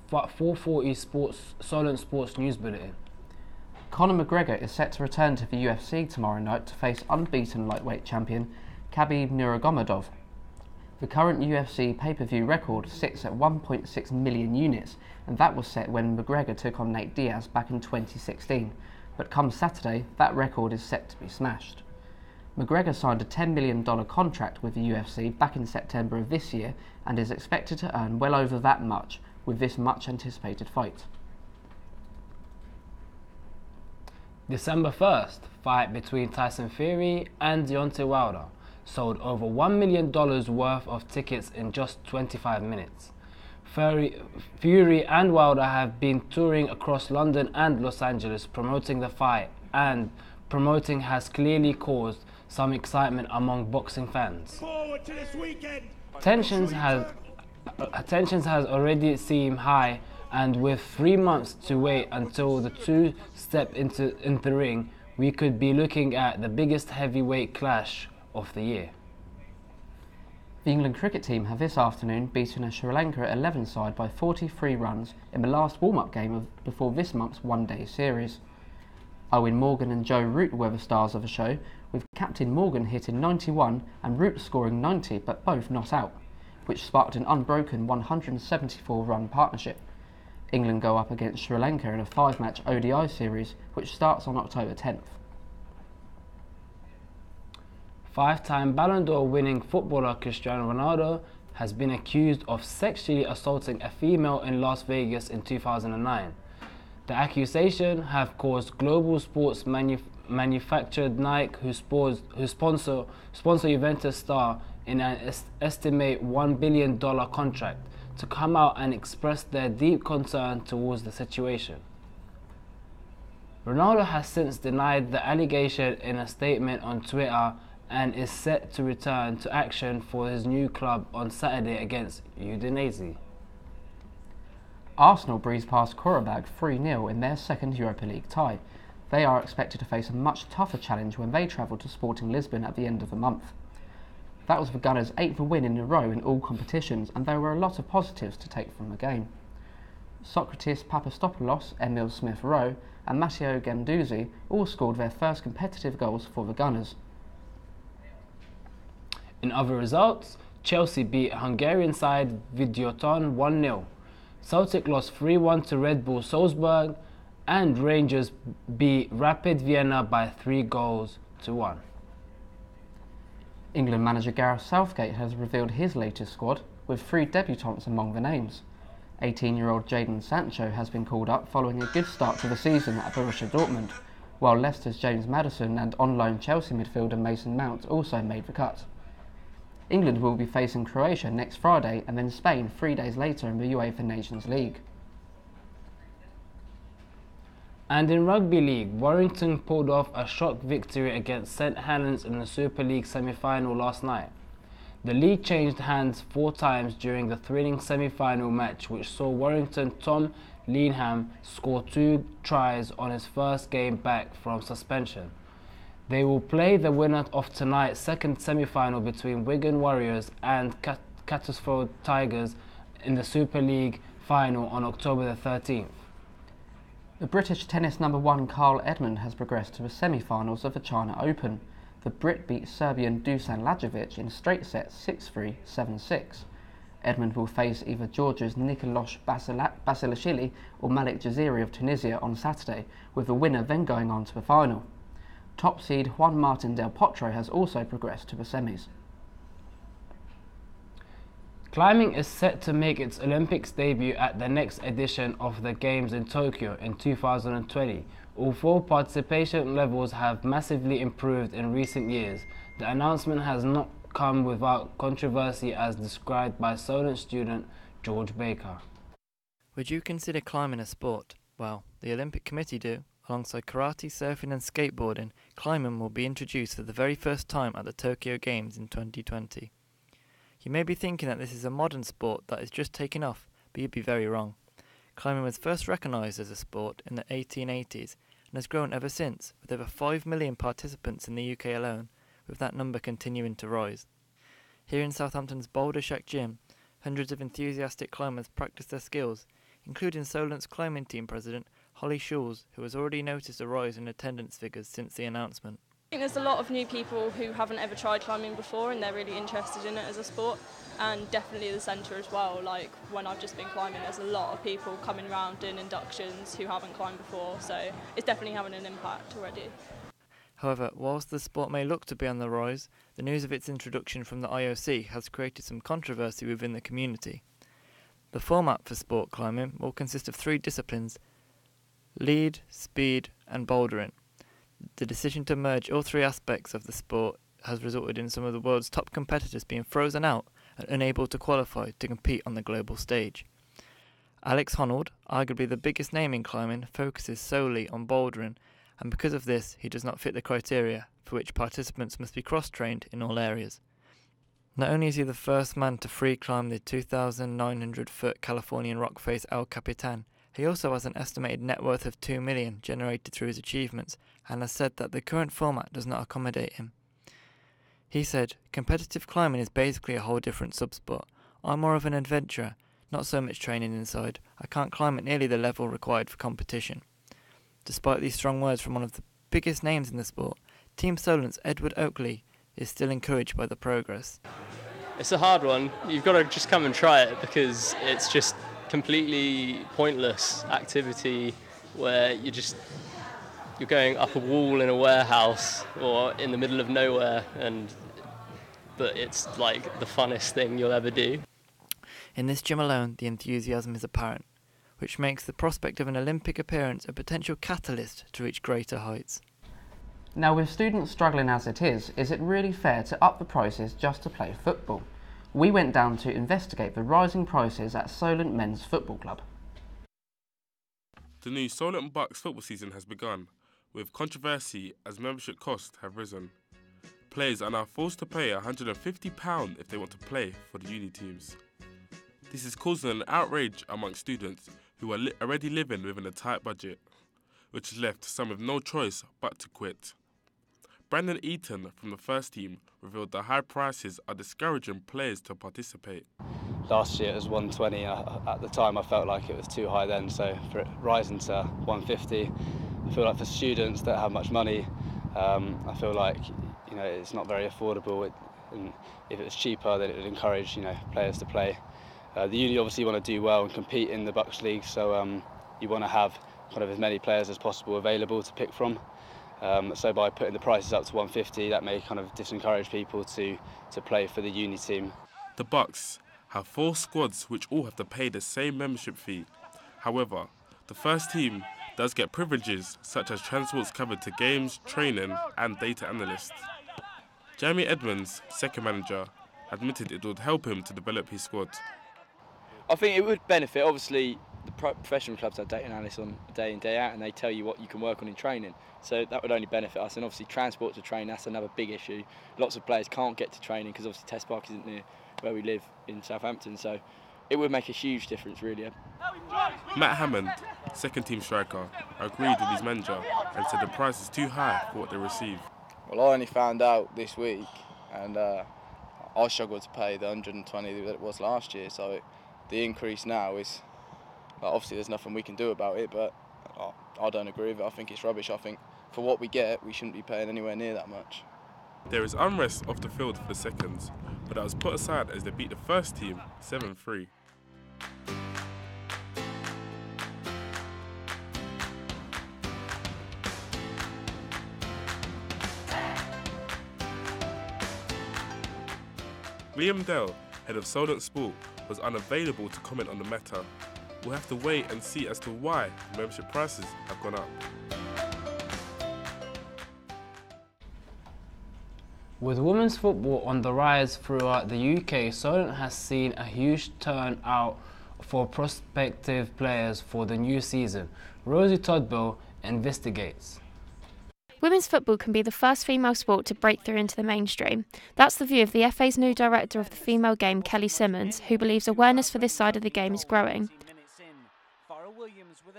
4:40 Solent Sports News Bulletin. Conor McGregor is set to return to the UFC tomorrow night to face unbeaten lightweight champion Khabib Nurmagomedov. The current UFC pay-per-view record sits at 1.6 million units, and that was set when McGregor took on Nate Diaz back in 2016. But come Saturday, that record is set to be smashed. McGregor signed a $10 million contract with the UFC back in September of this year and is expected to earn well over that much with this much anticipated fight. December 1st, fight between Tyson Fury and Deontay Wilder sold over $1 million worth of tickets in just 25 minutes. Fury and Wilder have been touring across London and Los Angeles promoting the fight, and promoting has clearly caused some excitement among boxing fans. Forward to this weekend. Tensions has already seemed high, and with 3 months to wait until the two step into the ring, we could be looking at the biggest heavyweight clash of the year. The England cricket team have this afternoon beaten a Sri Lanka 11 side by 43 runs in the last warm-up game before this month's one-day series. Owen Morgan and Joe Root were the stars of the show, with Captain Morgan hitting 91 and Root scoring 90, but both not out, which sparked an unbroken 174-run partnership. England go up against Sri Lanka in a 5-match ODI series, which starts on October 10th. Five-time Ballon d'Or winning footballer Cristiano Ronaldo has been accused of sexually assaulting a female in Las Vegas in 2009. The accusation have caused global sports manufacturer Nike, who sponsor Juventus star in an estimated $1 billion contract, to come out and express their deep concern towards the situation. Ronaldo has since denied the allegation in a statement on Twitter and is set to return to action for his new club on Saturday against Udinese. Arsenal breezed past Qarabag 3-0 in their second Europa League tie. They are expected to face a much tougher challenge when they travel to Sporting Lisbon at the end of the month. That was the Gunners' 8th win in a row in all competitions, and there were a lot of positives to take from the game. Socrates Papastopoulos, Emil Smith-Rowe and Matteo Ganduzzi all scored their first competitive goals for the Gunners. In other results, Chelsea beat Hungarian side Videoton 1-0. Celtic lost 3-1 to Red Bull Salzburg, and Rangers beat Rapid Vienna by 3-1. England manager Gareth Southgate has revealed his latest squad, with 3 debutants among the names. 18-year-old Jadon Sancho has been called up following a good start to the season at Borussia Dortmund, while Leicester's James Maddison and on-loan Chelsea midfielder Mason Mount also made the cut. England will be facing Croatia next Friday and then Spain 3 days later in the UEFA Nations League. And in Rugby League, Warrington pulled off a shock victory against St Helens in the Super League semi-final last night. The league changed hands 4 times during the thrilling semi-final match, which saw Warrington Tom Leenham score 2 tries on his first game back from suspension. They will play the winner of tonight's second semi-final between Wigan Warriors and Catonsfield Tigers in the Super League final on October the 13th. The British tennis number 1 Carl Edmund has progressed to the semi-finals of the China Open. The Brit beat Serbian Dusan Lajovic in straight sets 6-3, 7-6. Edmund will face either Georgia's Nikolosh Basilashvili or Malik Jaziri of Tunisia on Saturday, with the winner then going on to the final. Top seed Juan Martin Del Potro has also progressed to the semis. Climbing is set to make its Olympics debut at the next edition of the Games in Tokyo in 2020. Although participation levels have massively improved in recent years, the announcement has not come without controversy, as described by Solent student George Baker. Would you consider climbing a sport? Well, the Olympic Committee do. Alongside karate, surfing and skateboarding, climbing will be introduced for the very first time at the Tokyo Games in 2020. You may be thinking that this is a modern sport that is just taking off, but you'd be very wrong. Climbing was first recognised as a sport in the 1880s and has grown ever since, with over 5 million participants in the UK alone, with that number continuing to rise. Here in Southampton's Boulder Shack Gym, hundreds of enthusiastic climbers practiced their skills, including Solent's climbing team president, Holly Schulz, who has already noticed a rise in attendance figures since the announcement. I think there's a lot of new people who haven't ever tried climbing before and they're really interested in it as a sport, and definitely the centre as well. Like when I've just been climbing, there's a lot of people coming around doing inductions who haven't climbed before, so it's definitely having an impact already. However, whilst the sport may look to be on the rise, the news of its introduction from the IOC has created some controversy within the community. The format for sport climbing will consist of 3 disciplines: lead, speed and bouldering. The decision to merge all 3 aspects of the sport has resulted in some of the world's top competitors being frozen out and unable to qualify to compete on the global stage. Alex Honnold, arguably the biggest name in climbing, focuses solely on bouldering, and because of this he does not fit the criteria for which participants must be cross-trained in all areas. Not only is he the first man to free climb the 2,900-foot Californian rock face El Capitan, he also has an estimated net worth of $2 million generated through his achievements, and has said that the current format does not accommodate him. He said, "Competitive climbing is basically a whole different subsport. I'm more of an adventurer, not so much training inside. I can't climb at nearly the level required for competition." Despite these strong words from one of the biggest names in the sport, Team Solent's Edward Oakley is still encouraged by the progress. It's a hard one. You've got to just come and try it, because it's just completely pointless activity where you're going up a wall in a warehouse or in the middle of nowhere, but it's like the funnest thing you'll ever do. In this gym alone, the enthusiasm is apparent, which makes the prospect of an Olympic appearance a potential catalyst to reach greater heights. Now, with students struggling as it is it really fair to up the prices just to play football? We went down to investigate the rising prices at Solent Men's Football Club. The new Solent Bucks football season has begun, with controversy as membership costs have risen. Players are now forced to pay £150 if they want to play for the uni teams. This is causing an outrage among students who are already living within a tight budget, which has left some with no choice but to quit. Brandon Eaton from the first team revealed that high prices are discouraging players to participate. Last year it was 120. At the time I felt like it was too high then, so for it rising to 150, I feel like for students that have much money, I feel like it's not very affordable. And if it was cheaper, then it would encourage players to play. The uni obviously want to do well and compete in the Bucks League, so you want to have kind of as many players as possible available to pick from. So by putting the prices up to 150, that may kind of disencourage people to play for the uni team. The Bucks have 4 squads which all have to pay the same membership fee. However, the first team does get privileges such as transports covered to games, training and data analysts. Jamie Edmonds, second manager, admitted it would help him to develop his squad. I think it would benefit. Obviously, the professional clubs have data analysts on day in, day out, and they tell you what you can work on in training. So that would only benefit us. And obviously, transport to train, that's another big issue. Lots of players can't get to training because obviously Test Park isn't near where we live in Southampton. So it would make a huge difference, really. Matt Hammond, second team striker, agreed with his manager and said the price is too high for what they receive. Well, I only found out this week, and I struggled to pay the 120 that it was last year. So the increase now is, obviously there's nothing we can do about it, but I don't agree with it. I think it's rubbish. I think for what we get, we shouldn't be paying anywhere near that much. There is unrest off the field for the seconds, but that was put aside as they beat the first team 7-3. Liam Dell, head of Solent Sport, was unavailable to comment on the matter. We'll have to wait and see as to why the membership prices have gone up. With women's football on the rise throughout the UK, Solent has seen a huge turnout for prospective players for the new season. Rosie Todbill investigates. Women's football can be the first female sport to break through into the mainstream. That's the view of the FA's new director of the female game, Kelly Simmons, who believes awareness for this side of the game is growing.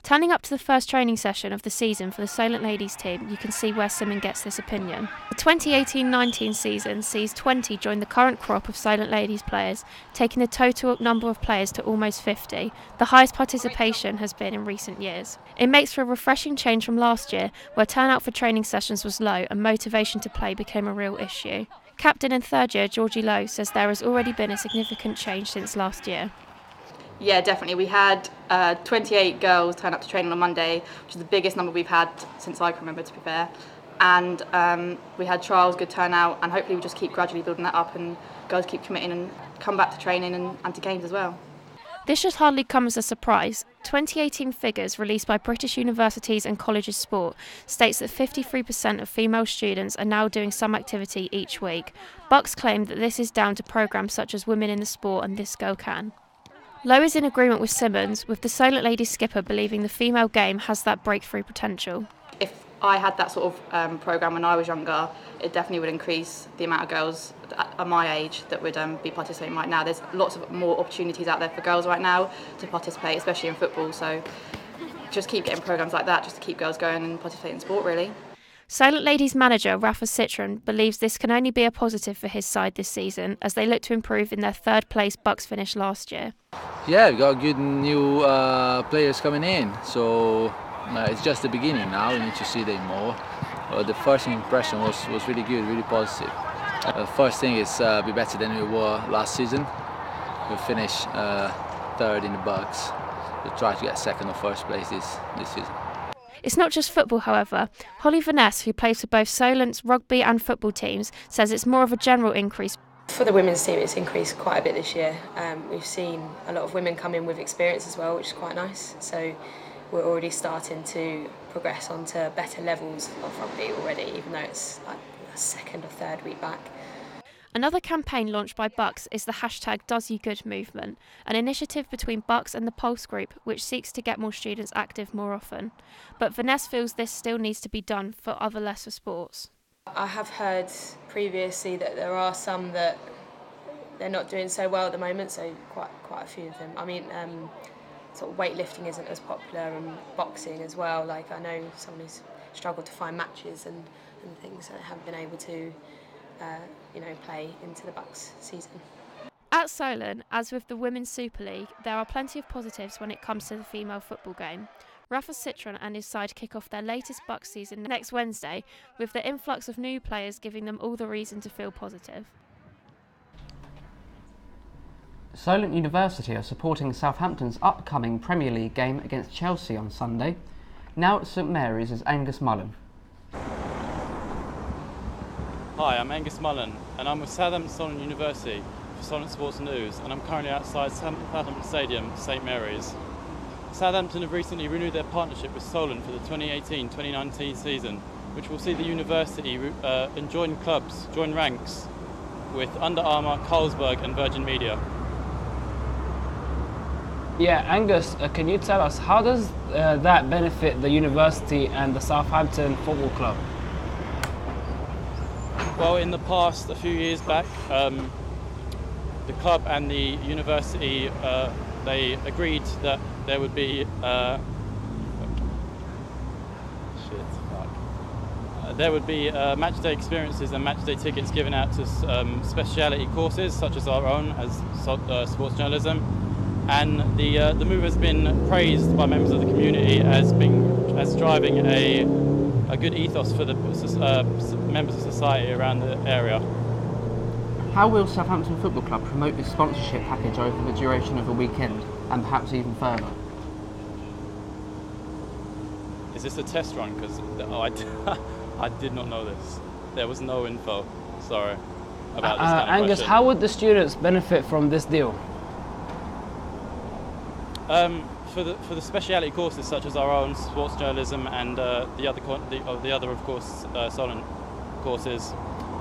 Turning up to the first training session of the season for the Solent ladies team, you can see where Simon gets this opinion. The 2018-19 season sees 20 join the current crop of Solent ladies players, taking the total number of players to almost 50, the highest participation has been in recent years. It makes for a refreshing change from last year, where turnout for training sessions was low and motivation to play became a real issue. Captain and third year Georgie Lowe says there has already been a significant change since last year. Yeah, definitely. We had 28 girls turn up to training on Monday, which is the biggest number we've had since I can remember, to be fair. And we had trials, good turnout, and hopefully we just keep gradually building that up and girls keep committing and come back to training and to games as well. This should hardly come as a surprise. 2018 figures released by British Universities and Colleges Sport states that 53% of female students are now doing some activity each week. Bucks claim that this is down to programmes such as Women in the Sport and This Girl Can. Lowe is in agreement with Simmons, with the Solent ladies skipper believing the female game has that breakthrough potential. If I had that sort of programme when I was younger, it definitely would increase the amount of girls at my age that would be participating right now. There's lots of more opportunities out there for girls right now to participate, especially in football, so just keep getting programmes like that just to keep girls going and participating in sport, really. Solent ladies manager Rafa Citron believes this can only be a positive for his side this season as they look to improve in their third place Bucks finish last year. Yeah, we've got good new players coming in, so it's just the beginning now. We need to see them more. The first impression was really good, really positive. The first thing is be better than we were last season. We finished third in the Bucks. We'll try to get second or first place this season. It's not just football, however. Holly Vaness, who plays for both Solent's rugby and football teams, says it's more of a general increase. For the women's team, it's increased quite a bit this year. We've seen a lot of women come in with experience as well, which is quite nice. So we're already starting to progress onto better levels of rugby already, even though it's like a second or third week back. Another campaign launched by Bucks is the #DoesYouGood movement, an initiative between Bucks and the Pulse Group which seeks to get more students active more often. But Vanessa feels this still needs to be done for other lesser sports. I have heard previously that there are some that they're not doing so well at the moment, so quite a few of them. I mean, sort of weightlifting isn't as popular, and boxing as well. Like, I know someone who's struggled to find matches and things that haven't been able to play into the Bucks season. At Solent, as with the Women's Super League, there are plenty of positives when it comes to the female football game. Rafa Citron and his side kick off their latest Bucks season next Wednesday, with the influx of new players giving them all the reason to feel positive. Solent University are supporting Southampton's upcoming Premier League game against Chelsea on Sunday. Now at St Mary's is Angus Mullen. Hi, I'm Angus Mullen and I'm with Southampton Solent University for Solent Sports News, and I'm currently outside Southampton Stadium, St Mary's. Southampton have recently renewed their partnership with Solent for the 2018-2019 season, which will see the university join ranks with Under Armour, Carlsberg and Virgin Media. Yeah, Angus, can you tell us, how does that benefit the university and the Southampton Football Club? Well, in the past, a few years back, the club and the university, they agreed that there would be matchday experiences and matchday tickets given out to speciality courses such as our own as sports journalism, and the move has been praised by members of the community as driving a good ethos for the members of society around the area. How will Southampton Football Club promote this sponsorship package over the duration of a weekend, and perhaps even further? Is this a test run? Because I did not know this. There was no info, sorry, about this kind of Angus, question. how would the students benefit from this deal? For the speciality courses such as our own sports journalism and the other of course Solent courses,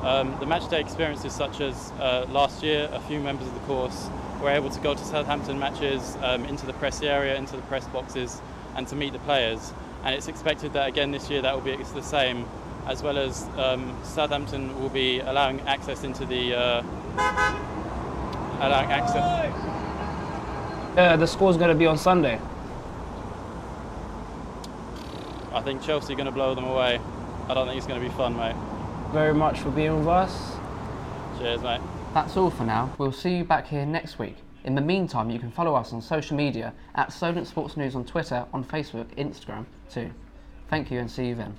the matchday experiences such as last year, a few members of the course were able to go to Southampton matches, into the press area, into the press boxes, and to meet the players. And it's expected that again this year that will be the same, as well as Southampton will be allowing access into the the score's going to be on Sunday. I think Chelsea are going to blow them away. I don't think it's going to be fun, mate. Very much for being with us. Cheers, mate. That's all for now. We'll see you back here next week. In the meantime, you can follow us on social media at Solent Sports News on Twitter, on Facebook, Instagram too. Thank you and see you then.